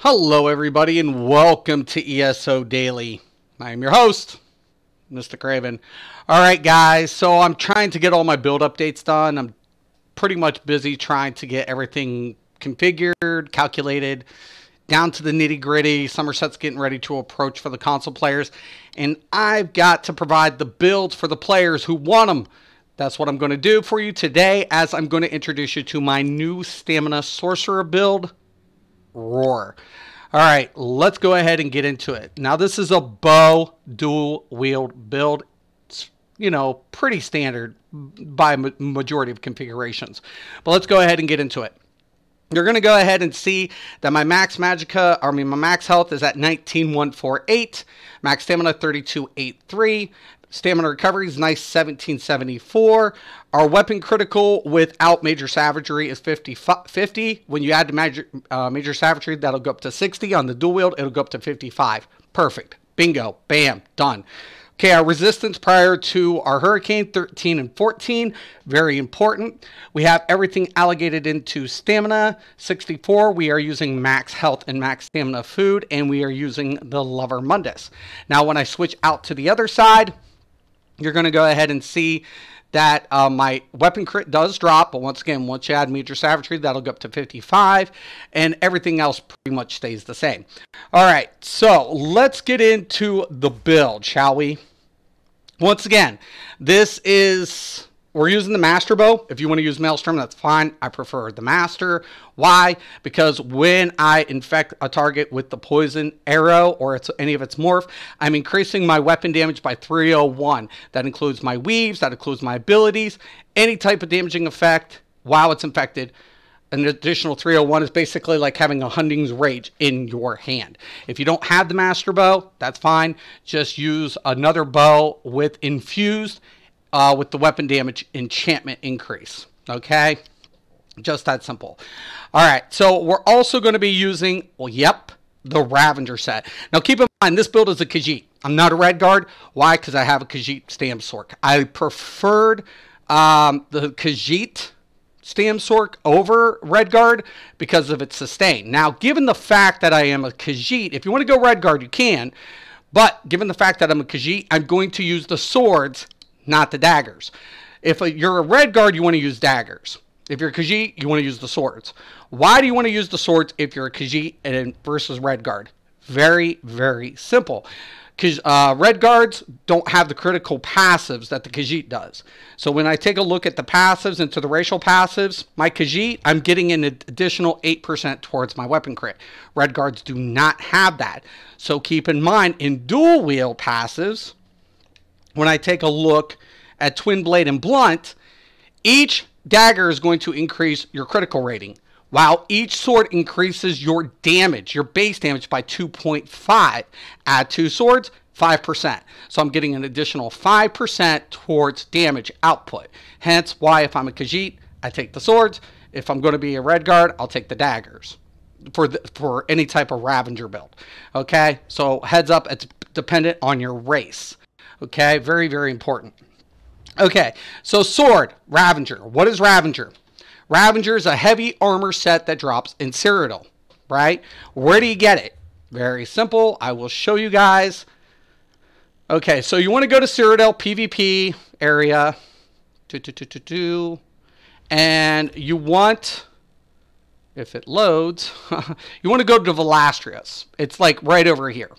Hello everybody and welcome to ESO Daily. I am your host, Mr. Craven. Alright guys, so I'm trying to get all my build updates done. I'm pretty much busy trying to get everything configured, calculated, down to the nitty gritty. Summerset's getting ready to approach for the console players. And I've got to provide the builds for the players who want them. That's what I'm going to do for you today, as I'm going to introduce you to my new Stamina Sorcerer build, Roar. All right, let's go ahead and get into it. Now, this is a bow dual wield build. It's, pretty standard by majority of configurations. But let's go ahead and get into it. You're going to go ahead and see that my max my max health is at 19,148, max stamina 3283. Stamina recovery is nice 1774. Our weapon critical without major savagery is 50. When you add the major savagery, that'll go up to 60. On the dual wield, it'll go up to 55. Perfect. Bingo. Bam. Done. Okay, our resistance prior to our hurricane, 13 and 14. Very important. We have everything allocated into stamina, 64. We are using max health and max stamina food, and we are using the Lover Mundus. Now, when I switch out to the other side, you're going to go ahead and see that my weapon crit does drop. But once again, once you add major savagery, that'll go up to 55. And everything else pretty much stays the same. All right, so let's get into the build, shall we? Once again, we're using the Master Bow. If you want to use Maelstrom, that's fine. I prefer the Master. Why? Because when I infect a target with the poison arrow or any of its morph, I'm increasing my weapon damage by 301. That includes my weaves, that includes my abilities, any type of damaging effect while it's infected. An additional 301 is basically like having a Hunting's Rage in your hand. If you don't have the Master Bow, that's fine. Just use another bow with infused with the weapon damage enchantment increase. Okay? Just that simple. All right, so we're also going to be using, the Ravager set. Now keep in mind, this build is a Khajiit. I'm not a Red Guard. Why? Because I have a Khajiit Stam Sorc. I preferred the Khajiit Stam Sorc over Red Guard because of its sustain. Now, given the fact that I am a Khajiit, if you want to go Red Guard, you can. But given the fact that I'm a Khajiit, I'm going to use the swords, not the daggers. If you're a Red Guard, you want to use daggers. If you're a Khajiit, you want to use the swords. Why do you want to use the swords if you're a Khajiit versus Red Guard? Very, very simple. Because Red Guards don't have the critical passives that the Khajiit does. So when I take a look at the passives into the racial passives, my Khajiit, I'm getting an additional 8% towards my weapon crit. Red Guards do not have that. So keep in mind, in dual wield passives, when I take a look at Twin Blade and Blunt, each dagger is going to increase your critical rating, while each sword increases your damage, your base damage, by 2.5. Add two swords, 5%. So I'm getting an additional 5% towards damage output. Hence why if I'm a Khajiit, I take the swords. If I'm going to be a Red Guard, I'll take the daggers for any type of Ravager build. Okay, so heads up, it's dependent on your race. Okay, very, very important. Okay, so sword, Ravager. What is Ravager? Ravager is a heavy armor set that drops in Cyrodiil, right? Where do you get it? Very simple. I will show you guys. Okay, so you want to go to Cyrodiil PvP area. And you want, if it loads, you want to go to Valastrius. It's like right over here.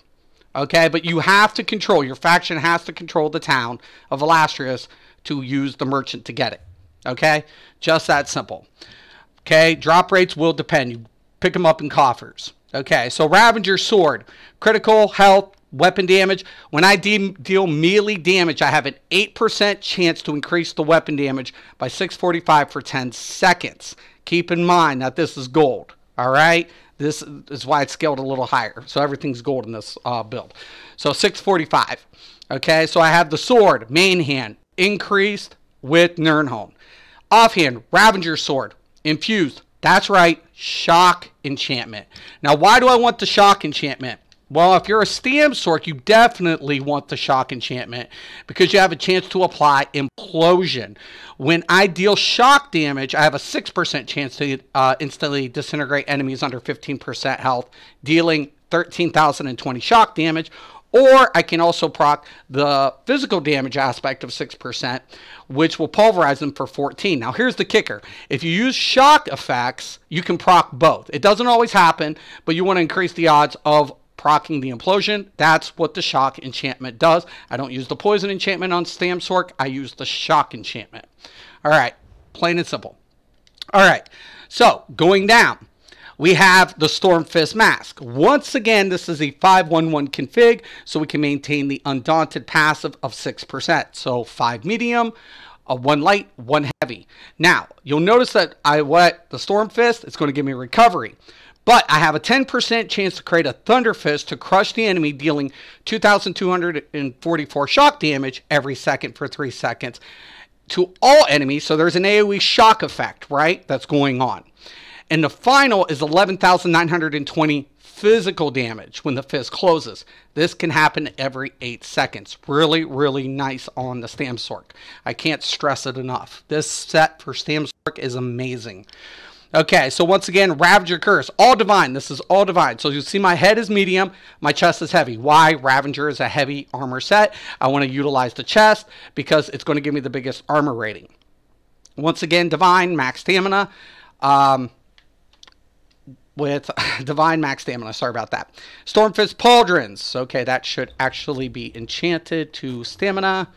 Okay, but you have to control, your faction has to control the town of Valastrius to use the merchant to get it. Okay, just that simple. Okay, drop rates will depend. You pick them up in coffers. Okay, so Ravager sword, critical, health, weapon damage. When I deal melee damage, I have an 8% chance to increase the weapon damage by 645 for 10 seconds. Keep in mind that this is gold. All right. This is why it's scaled a little higher. So everything's gold in this build. So 645. Okay, so I have the sword, main hand, increased with Nirnholm. Offhand, Ravager sword, infused. That's right, shock enchantment. Now, why do I want the shock enchantment? Well, if you're a Stam Sorc, you definitely want the shock enchantment because you have a chance to apply implosion. When I deal shock damage, I have a 6% chance to instantly disintegrate enemies under 15% health, dealing 13,020 shock damage. Or I can also proc the physical damage aspect of 6%, which will pulverize them for 14. Now, here's the kicker. If you use shock effects, you can proc both. It doesn't always happen, but you want to increase the odds of proccing the implosion. That's what the shock enchantment does. I don't use the poison enchantment on Stam Sorc. I use the shock enchantment. All right, plain and simple. All right, so going down, we have the Storm Fist Mask. Once again, this is a 5-1-1 config, so we can maintain the Undaunted passive of 6%. So 5 medium, 1 light, 1 heavy. Now, you'll notice that the Storm Fist, it's going to give me recovery. But I have a 10% chance to create a Thunder Fist to crush the enemy, dealing 2,244 shock damage every second for 3 seconds to all enemies. So there's an AoE shock effect, right, that's going on. And the final is 11,920 physical damage when the fist closes. This can happen every 8 seconds. Really, really nice on the Stam Sorc. I can't stress it enough. This set for Stam Sorc is amazing. Okay, so once again, Ravager Curse, all divine. This is all divine. So you see my head is medium, my chest is heavy. Why? Ravager is a heavy armor set. I want to utilize the chest because it's going to give me the biggest armor rating. Once again, divine, max stamina. With divine max stamina, sorry about that. Stormfist Pauldrons. Okay, that should actually be enchanted to stamina.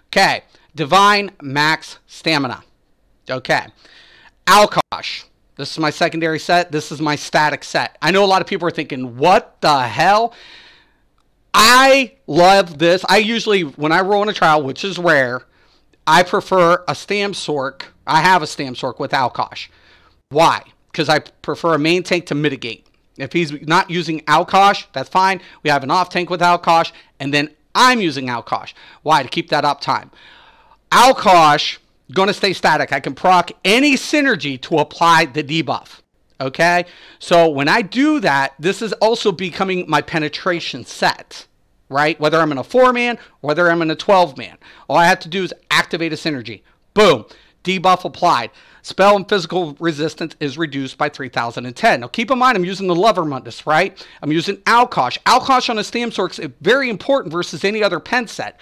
Okay, divine max stamina. Okay, Alkosh. This is my secondary set. This is my static set. I know a lot of people are thinking, what the hell? I love this. I usually, when I roll in a trial, which is rare, I prefer a Stam Sorc. I have a Stam Sorc with Alkosh. Why? Because I prefer a main tank to mitigate. If he's not using Alkosh, that's fine. We have an off tank with Alkosh, and then I'm using Alkosh. Why? To keep that uptime. Alkosh going to stay static. I can proc any synergy to apply the debuff. Okay? So when I do that, this is also becoming my penetration set. Right? Whether I'm in a 4-man, whether I'm in a 12-man. All I have to do is activate a synergy. Boom. Debuff applied. Spell and physical resistance is reduced by 3,010. Now keep in mind, I'm using the Lover Mundus, right? I'm using Alkosh. Alkosh on a Stam Sorc is very important versus any other pen set.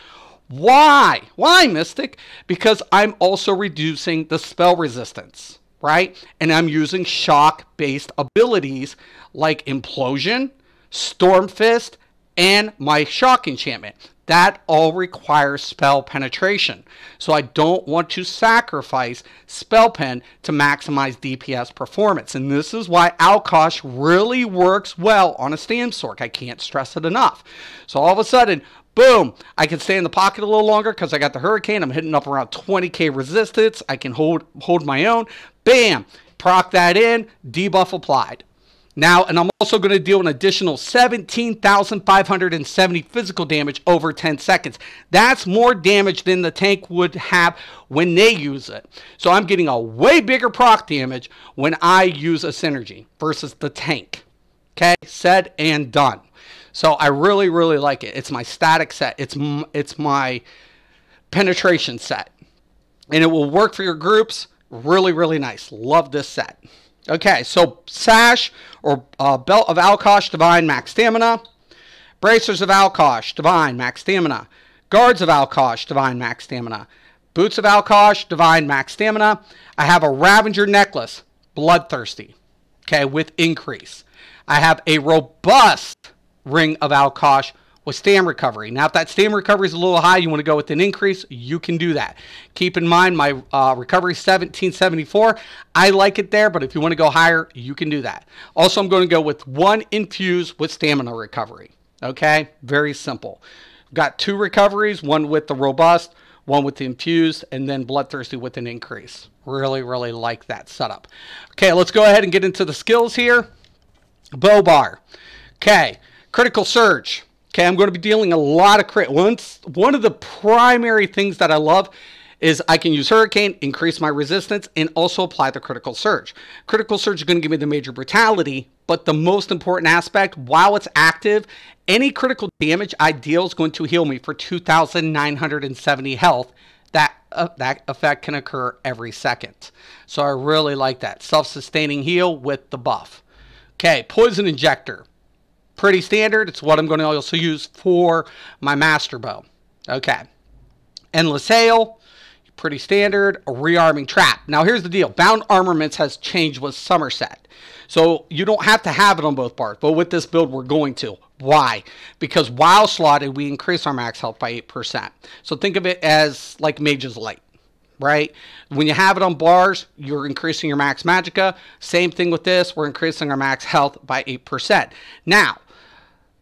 Why? Why, Mystic? Because I'm also reducing the spell resistance, right? And I'm using shock-based abilities like Implosion, Storm Fist, and my shock enchantment. That all requires spell penetration. So I don't want to sacrifice spell pen to maximize DPS performance. And this is why Alkosh really works well on a Stam Sorc. I can't stress it enough. So all of a sudden, boom, I can stay in the pocket a little longer because I got the Hurricane. I'm hitting up around 20k resistance. I can hold my own. Bam, proc that in, debuff applied. Now, and I'm also going to deal an additional 17,570 physical damage over 10 seconds. That's more damage than the tank would have when they use it. So I'm getting a way bigger proc damage when I use a synergy versus the tank. Okay, said and done. So I really, really like it. It's my static set. It's my penetration set. And it will work for your groups. Really, really nice. Love this set. Okay, so Sash or Belt of Alkosh, Divine, Max Stamina. Bracers of Alkosh, Divine, Max Stamina. Guards of Alkosh, Divine, Max Stamina. Boots of Alkosh, Divine, Max Stamina. I have a Ravager Necklace, Bloodthirsty, okay, with increase. I have a robust Ring of Alkosh with Stam Recovery. Now, if that Stam Recovery is a little high, you want to go with an increase, you can do that. Keep in mind, my recovery is 1774. I like it there, but if you want to go higher, you can do that. Also, I'm going to go with 1 infused with Stamina Recovery. Okay? Very simple. Got 2 recoveries, 1 with the robust, 1 with the infused, and then Bloodthirsty with an increase. Really, really like that setup. Okay, let's go ahead and get into the skills here. Bow Bar. Okay, Critical Surge. Okay, I'm going to be dealing a lot of crit. One of the primary things that I love is I can use Hurricane, increase my resistance, and also apply the Critical Surge. Critical Surge is going to give me the Major Brutality, But the most important aspect, while it's active, any critical damage I deal is going to heal me for 2,970 health. That effect can occur every second. So I really like that. Self-sustaining heal with the buff. Okay, poison injector. Pretty standard. It's what I'm going to also use for my master bow. Okay. Endless hail. Pretty standard. A rearming trap. Now here's the deal. Bound armaments has changed with Summerset. So you don't have to have it on both bars. But with this build, we're going to. Why? Because while slotted, we increase our max health by 8%. So think of it as like Mage's Light, right? When you have it on bars, you're increasing your max magicka. Same thing with this. We're increasing our max health by 8%. Now,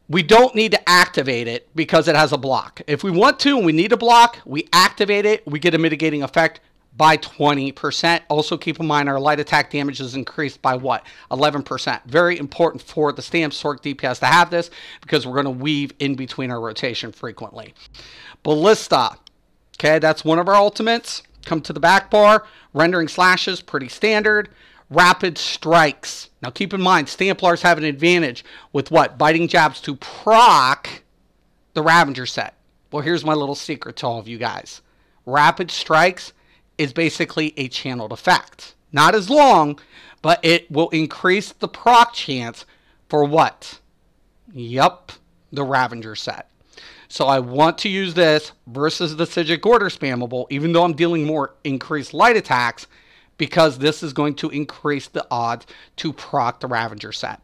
we don't need to activate it because it has a block. If we want to and we need a block, we activate it. We get a mitigating effect by 20%. Also keep in mind our light attack damage is increased by what? 11%. Very important for the Stam Sorc DPS to have this because we're going to weave in between our rotation frequently. Ballista. Okay, that's one of our ultimates. Come to the back bar. Rendering slashes, pretty standard. Rapid strikes. Now keep in mind, Stamplars have an advantage with what? Biting jabs to proc the Ravager set. Well, here's my little secret to all of you guys. Rapid strikes is basically a channeled effect. Not as long, but it will increase the proc chance for what? Yup, the Ravager set. So I want to use this versus the Psijic Order spammable, even though I'm dealing more increased light attacks, because this is going to increase the odds to proc the Ravager set.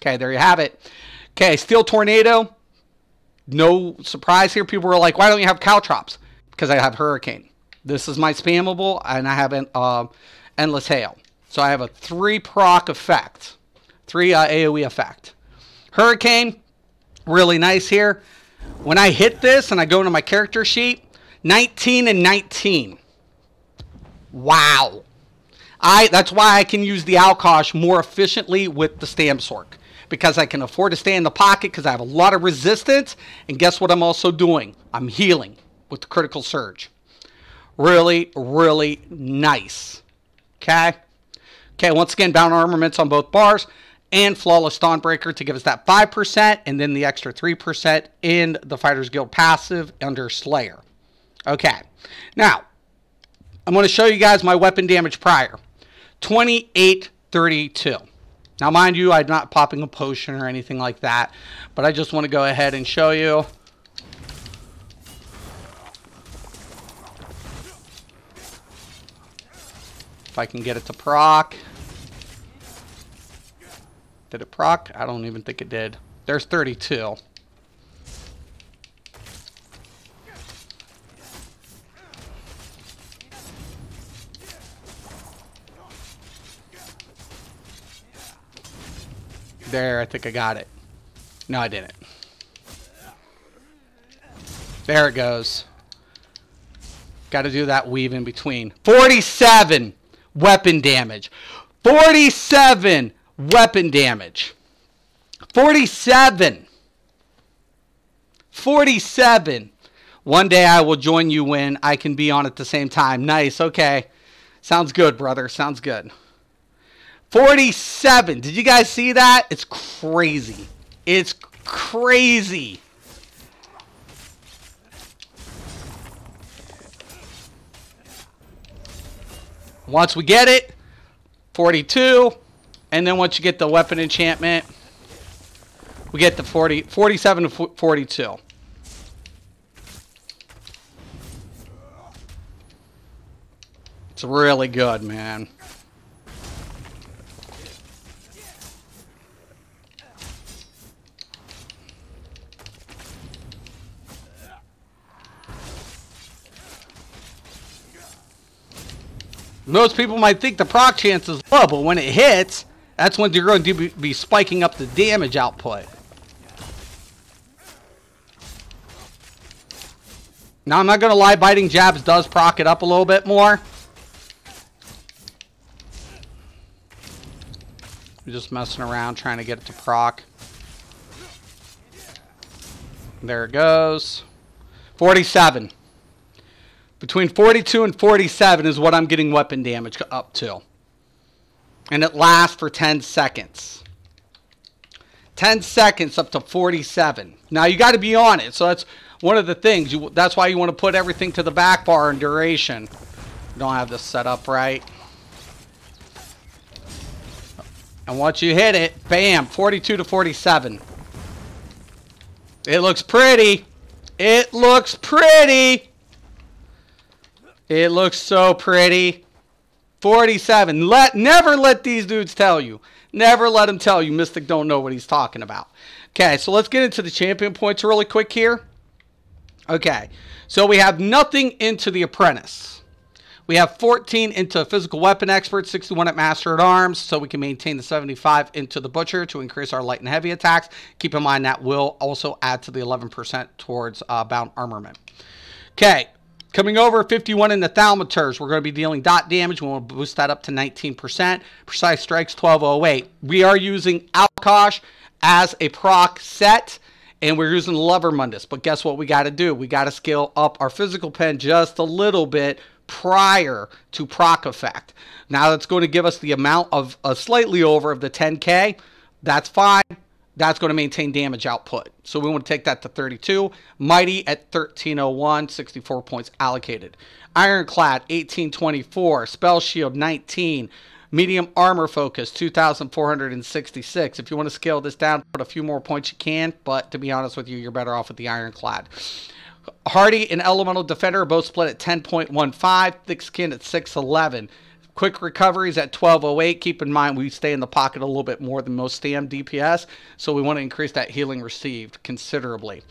Okay, there you have it. Okay, Steel Tornado. No surprise here. People were like, why don't you have Caltrops? Because I have Hurricane. This is my spammable, and I have an Endless Hail. So I have a 3 proc effect. 3 AoE effect. Hurricane, really nice here. When I hit this and I go into my character sheet, 19 and 19. Wow. That's why I can use the Alkosh more efficiently with the Stam Sorc. Because I can afford to stay in the pocket because I have a lot of resistance. And guess what I'm also doing? I'm healing with the Critical Surge. Really, really nice. Okay? Okay, once again, bound armaments on both bars. And Flawless Dawnbreaker to give us that 5%. And then the extra 3% in the Fighters Guild passive under Slayer. Okay. Now, I'm going to show you guys my weapon damage prior. 2832. Now, mind you, I'm not popping a potion or anything like that. But I just want to go ahead and show you. If I can get it to proc. Did it proc? I don't even think it did. There's 32. There, I think I got it. No, I didn't. There it goes. Got to do that weave in between. 47 weapon damage. 47 weapon damage. 47. 47. One day I will join you when I can be on at the same time. Nice. Okay. Sounds good, brother. Sounds good. 47. Did you guys see that? It's crazy. It's crazy. Once we get it, 42. And then once you get the weapon enchantment, we get the 47 to 42. It's really good, man. Most people might think the proc chance is low, but when it hits, that's when you're going to be spiking up the damage output. Now, I'm not going to lie, biting jabs does proc it up a little bit more. I'm just messing around trying to get it to proc. There it goes. 47. Between 42 and 47 is what I'm getting weapon damage up to. And it lasts for 10 seconds. 10 seconds up to 47. Now, you got to be on it. So that's one of the things. That's why you want to put everything to the back bar in duration. Don't have this set up right. And once you hit it, bam, 42 to 47. It looks pretty. It looks pretty. It looks so pretty. 47. Never let these dudes tell you. Never let them tell you Mystic don't know what he's talking about. Okay, so let's get into the champion points really quick here. Okay, so we have nothing into the apprentice. We have 14 into physical weapon expert, 61 at master at arms, so we can maintain the 75 into the butcher to increase our light and heavy attacks. Keep in mind that will also add to the 11% towards bound armament. Okay, coming over 51 in the thaumaturs, we're going to be dealing dot damage. We want to boost that up to 19%. Precise strikes 1208. We are using Alkosh as a proc set. And we're using Levermundus. But guess what we got to do? We got to scale up our physical pen just a little bit prior to proc effect. Now that's going to give us the amount of slightly over of the 10K. That's fine. That's going to maintain damage output. So we want to take that to 32. Mighty at 1301, 64 points allocated. Ironclad 1824. Spell Shield 19. Medium armor focus, 2,466. If you want to scale this down, put a few more points, you can. But to be honest with you, you're better off with the Ironclad. Hardy and Elemental Defender are both split at 10.15. Thick Skin at 611. Quick recoveries at 1208. Keep in mind, we stay in the pocket a little bit more than most Stam DPS. So we want to increase that healing received considerably.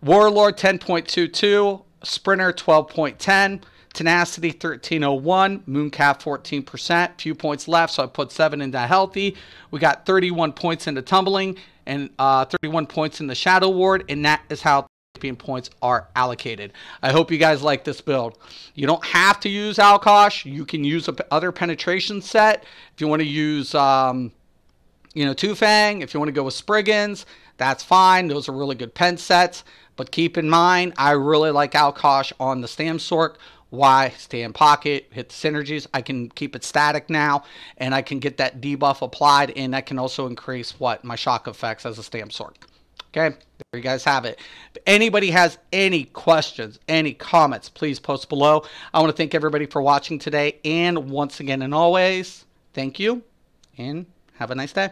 Warlord 10.22. Sprinter 12.10. Tenacity 1301, Mooncalf 14%, few points left, so I put 7 into healthy. We got 31 points into tumbling and 31 points in the Shadow Ward, and that is how champion points are allocated. I hope you guys like this build. You don't have to use Alkosh. You can use other penetration set. If you want to use, Two Fang, if you want to go with Spriggans, that's fine. Those are really good pen sets. But keep in mind, I really like Alkosh on the Stam Sorc. Why? Stay in pocket, hit the synergies. I can keep it static now, and I can get that debuff applied, and that can also increase my shock effects as a Stam Sorc. Okay, there you guys have it. If anybody has any questions, any comments, please post below. I want to thank everybody for watching today, and once again and always, thank you, and have a nice day.